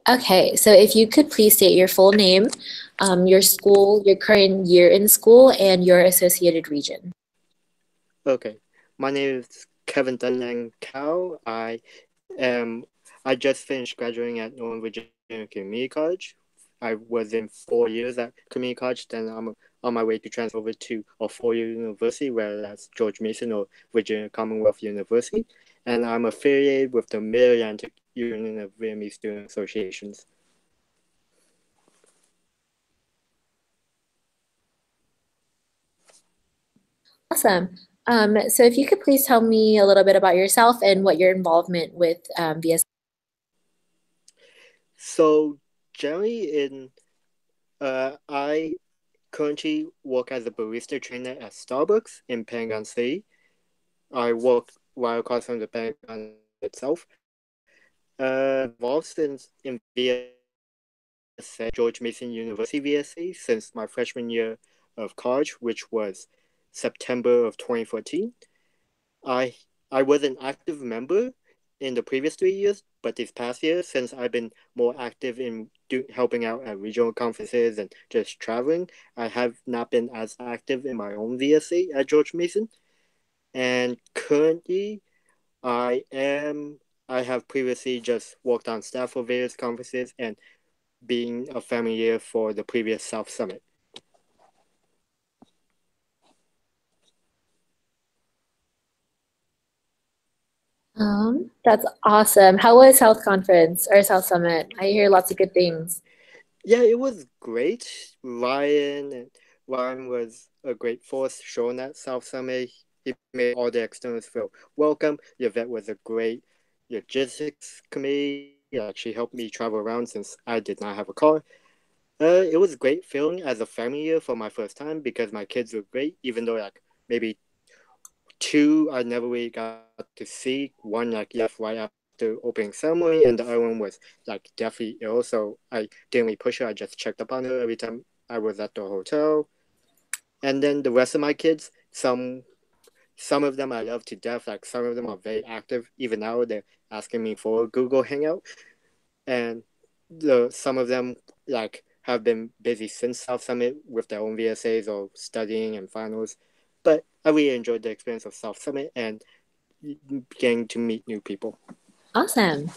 Okay, so if you could please state your full name, your school, your current year in school, and your associated region. Okay, my name is Kevin Dunn Cow. am I just finished graduating at Northern Virginia Community College. I was in 4 years at community college. Then I'm on my way to transfer over to a four-year university, whether that's George Mason or Virginia Commonwealth University. And I'm affiliated with the Mid-Atlantic Union of Vietnamese Student Associations. Awesome. So if you could please tell me a little bit about yourself and what your involvement with VS. So generally, I currently work as a barista trainer at Starbucks in Pentagon City. I work right across from the Pentagon itself. Involved since in VSA, George Mason University VSA, since my freshman year of college, which was September of 2014. I I was an active member in the previous 3 years, but this past year, since I've been more active in helping out at regional conferences and just traveling, I have not been as active in my own VSA at George Mason. And currently, I am. I have previously just worked on staff for various conferences and being a familiar for the previous South Summit. That's awesome. How was South Conference or South Summit? I hear lots of good things. Yeah, it was great. Ryan was a great force shown at South Summit. He made all the externals feel welcome. Yvette was a great logistics committee. Like she helped me travel around since I did not have a car. It was a great feeling as a family year for my first time because my kids were great, even though like maybe two I never really got to see. One like left right after opening ceremony, and the other one was like deathly ill, so I didn't really push her. I just checked up on her every time I was at the hotel. And then the rest of my kids, some of them I love to death. Like some of them are very active. Even now, they're asking me for a Google Hangout, and the some of them like have been busy since South Summit with their own VSAs or studying and finals. But I really enjoyed the experience of South Summit and getting to meet new people. Awesome.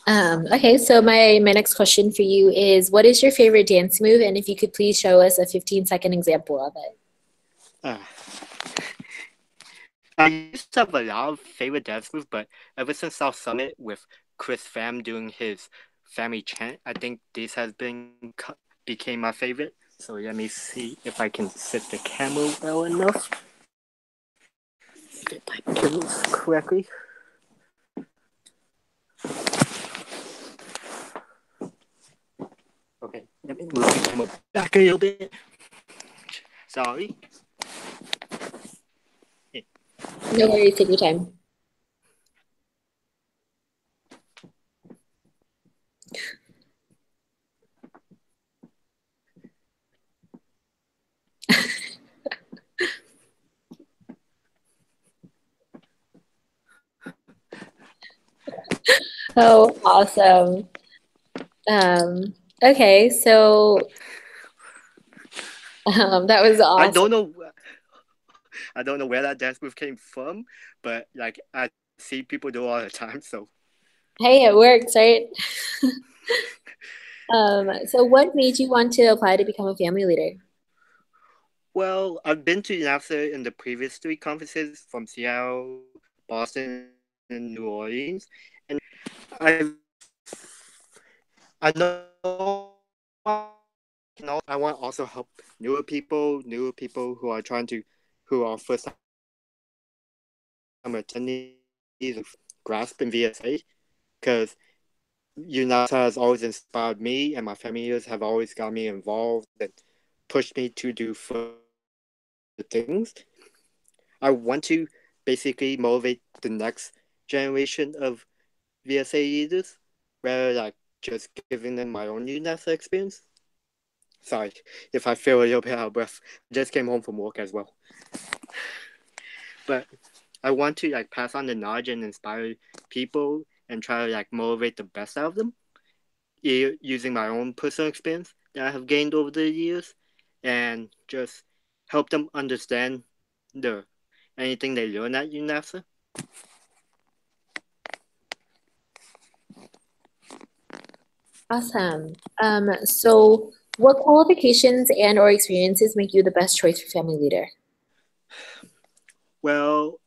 Okay, so my next question for you is, what is your favorite dance move? And if you could please show us a 15-second example of it. Uh, I used to have a lot of favorite dance moves, but ever since South Summit with Chris Pham doing his family chant, I think this has became my favorite. So let me see if I can set the camera well enough. Get my pins correctly. Okay, let me move the camera back a little bit. Sorry. No worries, take your time. Oh, awesome. Okay, so that was I awesome. don't know. I don't know where that dance move came from, but like I see people do it all the time. So Hey, it works, right? So what made you want to apply to become a family leader? well, I've been to UNAVSA in the previous three conferences from Seattle, Boston, and New Orleans, and I've I know I want to also help newer people who are trying to who are first time attendees of grasp in VSA because UNAVSA has always inspired me, and my family years have always got me involved and pushed me to do further things. I want to basically motivate the next generation of VSA leaders, rather like just giving them my own UNAVSA experience. Sorry if I feel a little bit out of breath. I just came home from work as well. But I want to like pass on the knowledge and inspire people and try to like motivate the best out of them. using my own personal experience that I have gained over the years, and just help them understand the anything they learn at UNAVSA. Awesome. So what qualifications and or experiences make you the best choice for family leader? Well,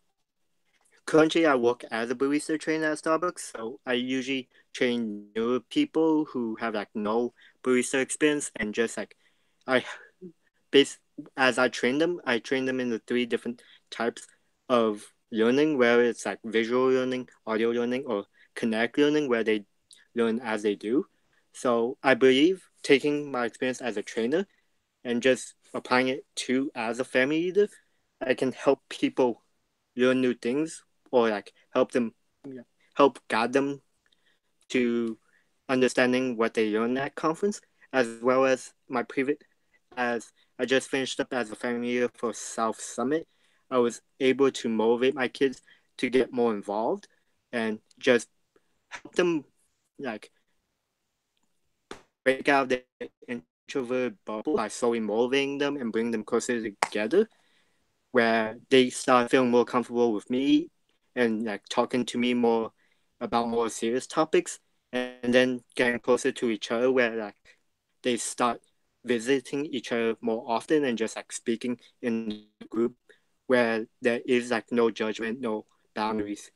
currently I work as a barista trainer at Starbucks, so I usually train newer people who have like no barista experience, and just like I base as I train them in the three different types of learning, where it's like visual learning, audio learning, or connect learning, where they learn as they do. So I believe taking my experience as a trainer and just applying it to as a family leader, I can help people learn new things, or like help guide them to understanding what they learn at conference, as well as my previous as I just finished up as a family leader for South Summit. I was able to motivate my kids to get more involved and just help them like break out their introvert bubble by slowly motivating them and bring them closer together, where they start feeling more comfortable with me and like talking to me more about more serious topics, and then getting closer to each other, where like they start visiting each other more often and just like speaking in the group, where there is like no judgment, no boundaries.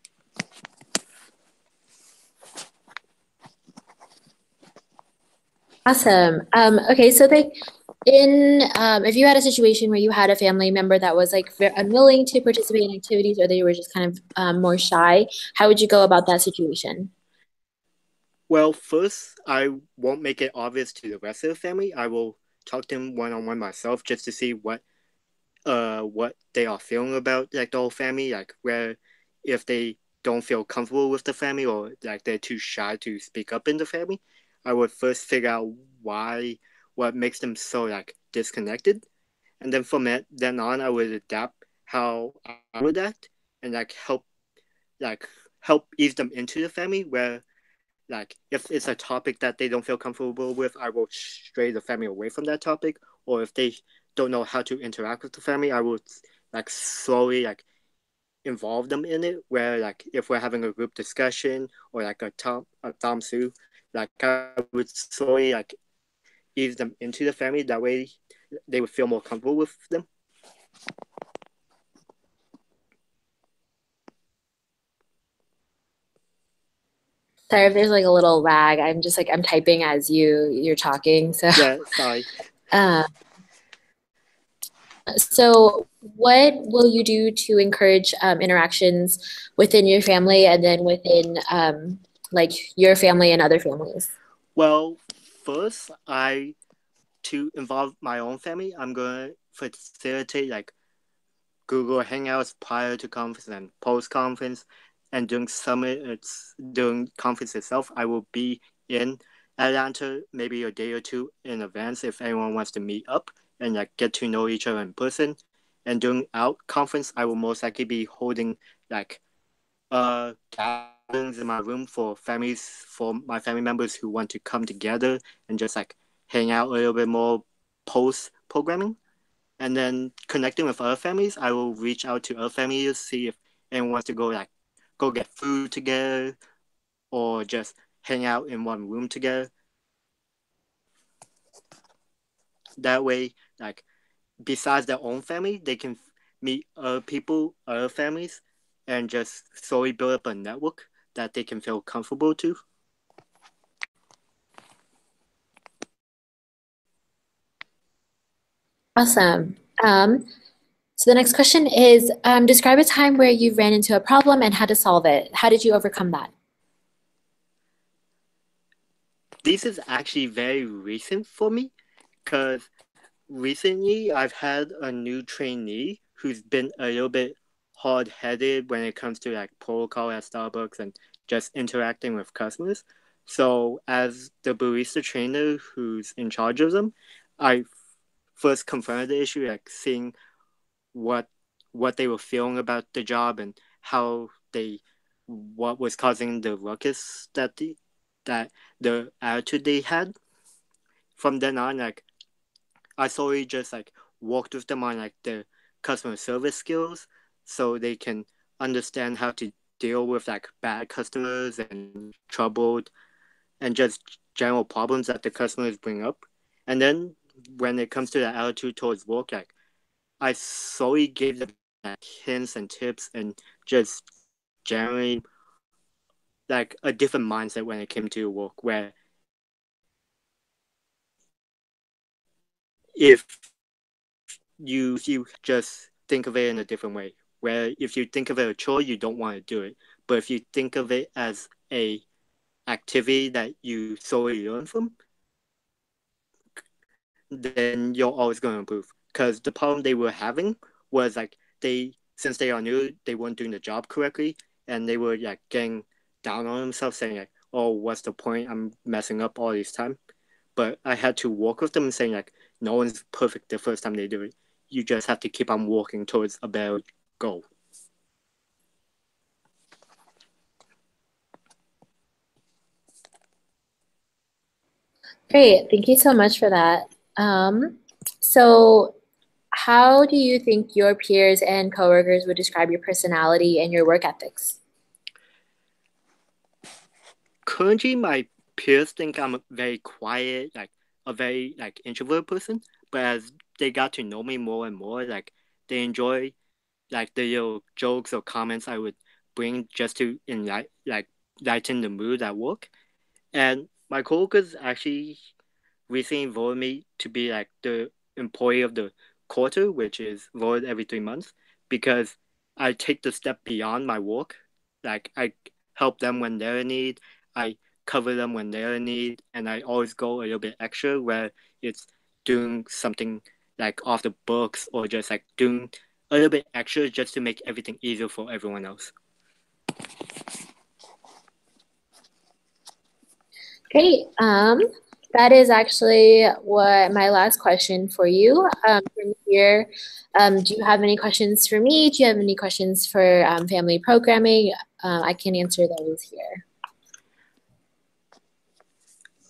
Awesome. Okay, so if you had a situation where you had a family member that was like very unwilling to participate in activities, or they were just kind of more shy, how would you go about that situation? Well, first, I won't make it obvious to the rest of the family. I will talk to them one on one myself just to see what they are feeling about like the whole family, like where if they don't feel comfortable with the family, or like they're too shy to speak up in the family, I would first figure out why what makes them so like disconnected, and then from then on I would adapt how I would act, and like help ease them into the family, where like if it's a topic that they don't feel comfortable with, I will stray the family away from that topic. Or if they don't know how to interact with the family, I will like slowly like involve them in it. Where like if we're having a group discussion or like a Tom Sue, like I would slowly like ease them into the family. That way they would feel more comfortable with them. Sorry if there's like a little lag. I'm just like I'm typing as you're talking. So Yeah, sorry. uh, so what will you do to encourage interactions within your family and then within like your family and other families? Well, first I to involve my own family, I'm gonna facilitate like Google Hangouts prior to conference and post conference, and during summit, it's during conference itself. I will be in Atlanta maybe a day or two in advance if anyone wants to meet up and like get to know each other in person. And during out conference, I will most likely be holding like gatherings in my room for families, for my family members who want to come together and just like hang out a little bit more post programming. And then connecting with other families, I will reach out to other families, see if anyone wants to go get food together, or just hang out in one room together. That way, like besides their own family, they can meet other people, other families, and just slowly build up a network that they can feel comfortable to. Awesome. So the next question is, describe a time where you ran into a problem and had to solve it. How did you overcome that? This is actually very recent for me, because recently I've had a new trainee who's been a little bit hard headed when it comes to like protocol at Starbucks and just interacting with customers. So as the barista trainer who's in charge of them, I first confronted the issue, like seeing what what they were feeling about the job and how they what was causing the ruckus that that the attitude they had. From then on, like I slowly just like worked with them on like the customer service skills so they can understand how to deal with like bad customers and troubled and just general problems that the customers bring up. And then when it comes to the attitude towards work, like I slowly gave them like hints and tips and just generally like a different mindset when it came to work where if you just think of it in a different way, where if you think of it a chore, you don't want to do it. But if you think of it as a activity that you solely learn from, then you're always going to improve. Because the problem they were having was like since they are new, they weren't doing the job correctly, and they were like getting down on themselves, saying like, "Oh, what's the point? I'm messing up all this time." But I had to work with them and saying like, "No one's perfect the first time they do it. You just have to keep on working towards a better goal." Great. Thank you so much for that. So how do you think your peers and coworkers would describe your personality and your work ethics? Currently, my peers think I'm a very quiet, like a very like introvert person. But as they got to know me more and more, like they enjoy like the little jokes or comments I would bring just to lighten the mood at work. And my coworkers actually recently voted me to be like the employee of the quarter, which is voted every 3 months, because I take the step beyond my work. Like I help them when they're in need, I cover them when they're in need, and I always go a little bit extra where it's doing something like off the books or just like doing a little bit extra just to make everything easier for everyone else. Great. That is actually what my last question for you. From here, do you have any questions for me? Do you have any questions for family programming? I can answer those here.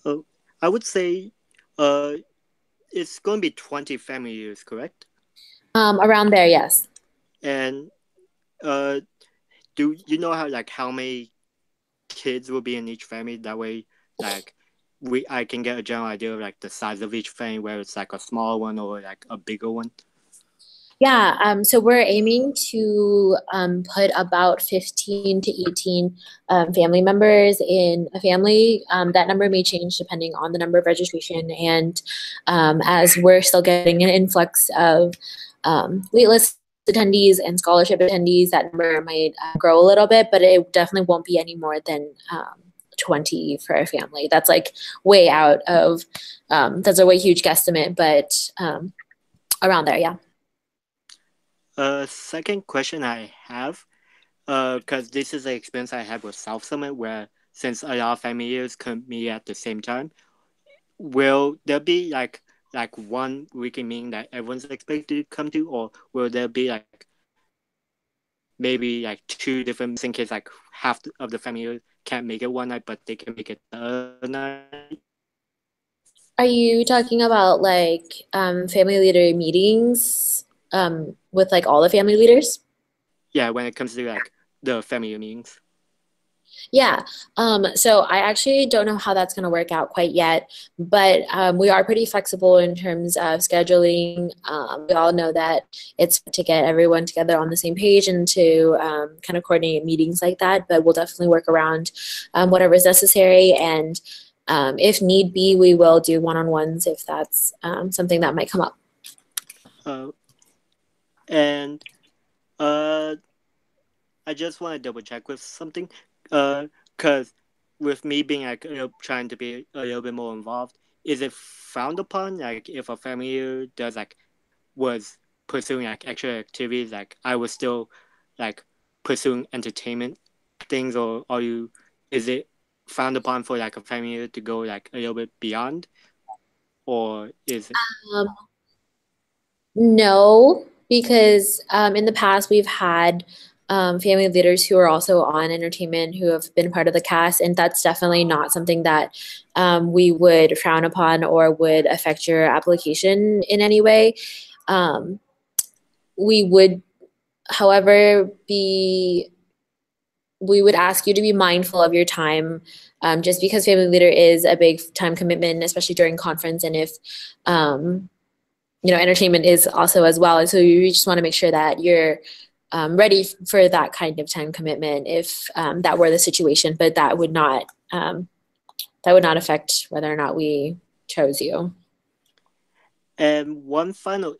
Uh, I would say uh, it's going to be 20 family years, correct? Around there, yes. And uh, do you know how many kids will be in each family? That way, like I can get a general idea of like the size of each family, where it's like a small one or like a bigger one. Yeah, so we're aiming to put about 15 to 18 family members in a family. That number may change depending on the number of registration. And as we're still getting an influx of waitlist attendees and scholarship attendees, that number might grow a little bit, but it definitely won't be any more than 20 for a family. That's like way out of, that's a way huge guesstimate, but around there, yeah. Second question I have, because this is the experience I had with South Summit, where since a lot of families come meet at the same time, will there be like one weekend meeting that everyone's expected to come to, or will there be like maybe like two different meetings in case like half of the family can't make it one night, but they can make it the other night? Are you talking about like family leader meetings with like all the family leaders? Yeah, when it comes to like the family meetings. Yeah. So I actually don't know how that's going to work out quite yet, but we are pretty flexible in terms of scheduling. We all know that it's to get everyone together on the same page and to kind of coordinate meetings like that, but we'll definitely work around whatever is necessary. And if need be, we will do one-on-ones if that's something that might come up. Uh, and uh, I just want to double check with something. Because with me being like trying to be a little bit more involved, is it frowned upon like if a family does like was pursuing like extra activities, like I was still like pursuing entertainment things, or are you? Is it frowned upon for like a family to go like a little bit beyond, or is it? Um, No, because in the past we've had family leaders who are also on entertainment who have been part of the cast, and that's definitely not something that we would frown upon or would affect your application in any way. Um, we would, however, be we would ask you to be mindful of your time, just because family leader is a big time commitment, especially during conference, and if entertainment is also as well. And so you just want to make sure that you're ready for that kind of time commitment if that were the situation, but that would not affect whether or not we chose you. And one final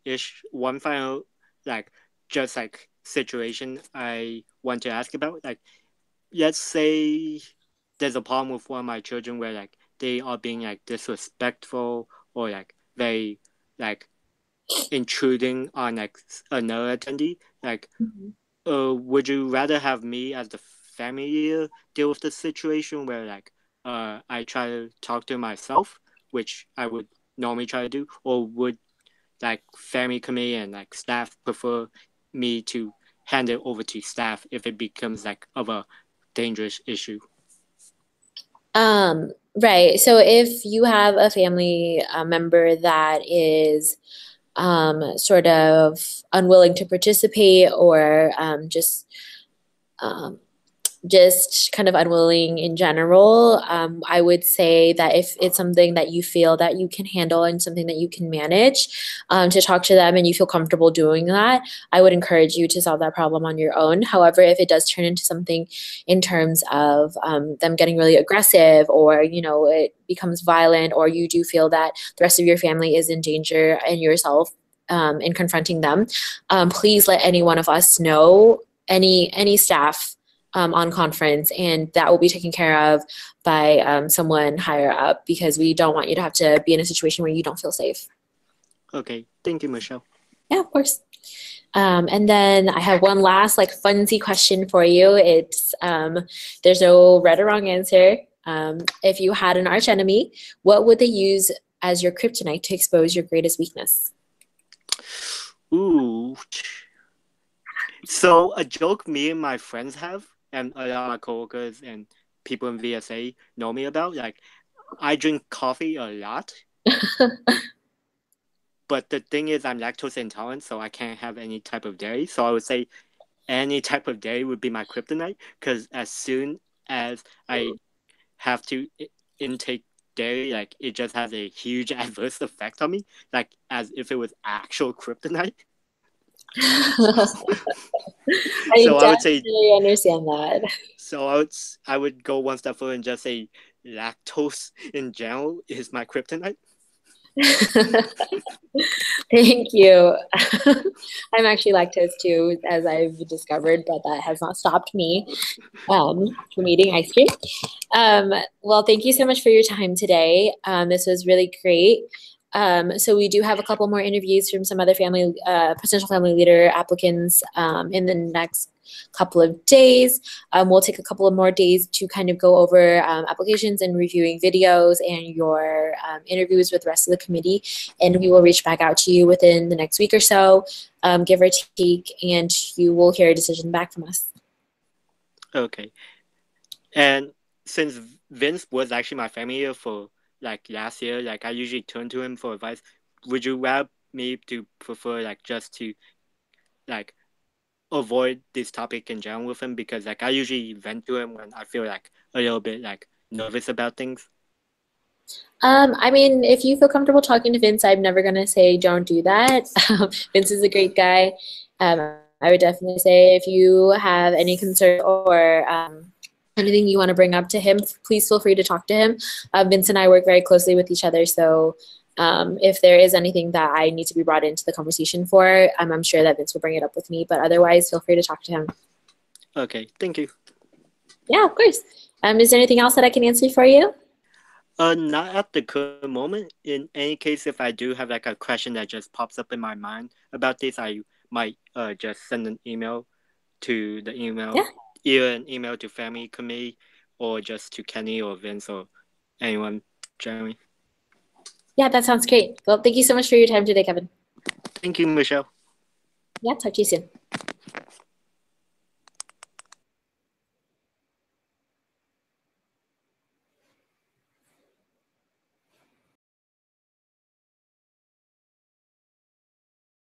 like just like situation I want to ask about. Like, let's say there's a problem with one of my children where like they are being like disrespectful or like very like intruding on like another attendee. Like, Mhm. would you rather have me as the family leader deal with the situation where like I try to talk to myself, which I would normally try to do, or would like family committee and like staff prefer me to hand it over to staff if it becomes like of a dangerous issue? Right. So if you have a family member that is sort of unwilling to participate or um, just kind of unwilling in general, I would say that if it's something that you feel that you can handle and something that you can manage, to talk to them and you feel comfortable doing that, I would encourage you to solve that problem on your own. However, if it does turn into something in terms of them getting really aggressive or, it becomes violent, or you do feel that the rest of your family is in danger and yourself in confronting them, please let any one of us know, any staff on conference, and that will be taken care of by someone higher up because we don't want you to have to be in a situation where you don't feel safe. Okay, thank you, Michelle. Yeah, of course. And then I have one last like funsy question for you. It's there's no right or wrong answer. If you had an arch enemy, what would they use as your kryptonite to expose your greatest weakness? Ooh. So a joke me and my friends have, and a lot of my coworkers and people in VSA know me about, like I drink coffee a lot, but the thing is I'm lactose intolerant, so I can't have any type of dairy. So I would say any type of dairy would be my kryptonite, because as soon as I have to intake dairy, like it just has a huge adverse effect on me, like as if it was actual kryptonite. I So I would say, definitely understand that. I would go one step further and just say lactose in general is my kryptonite. Thank you. I'm actually lactose too, as I've discovered, but that has not stopped me from eating ice cream. Well, thank you so much for your time today. This was really great. So we do have a couple more interviews from some other potential family leader applicants in the next couple of days. We'll take a couple of more days to kind of go over applications and reviewing videos and your interviews with the rest of the committee. And we will reach back out to you within the next week or so, give or take, and you will hear a decision back from us. Okay. And since Vince was actually my family year for like last year, like I usually turn to him for advice. Would you rather me to prefer like just to like avoid this topic in general with him, because like I usually vent to him when I feel like a little bit like nervous about things? I mean, if you feel comfortable talking to Vince, I'm never gonna say don't do that. Vince is a great guy. I would definitely say if you have any concern or anything you want to bring up to him, please feel free to talk to him. Vince and I work very closely with each other, so if there is anything that I need to be brought into the conversation for, I'm sure that Vince will bring it up with me. But otherwise, feel free to talk to him. Okay, thank you. Yeah, of course. Is there anything else that I can answer for you? Not at the current moment. In any case, if I do have like a question that just pops up in my mind about this, I might just send an email to the email, Yeah. either an email to family committee or just to Kenny or Vince or anyone, Jeremy. Yeah, that sounds great. Well, thank you so much for your time today, Kevin. Thank you, Michelle. Yeah, talk to you soon.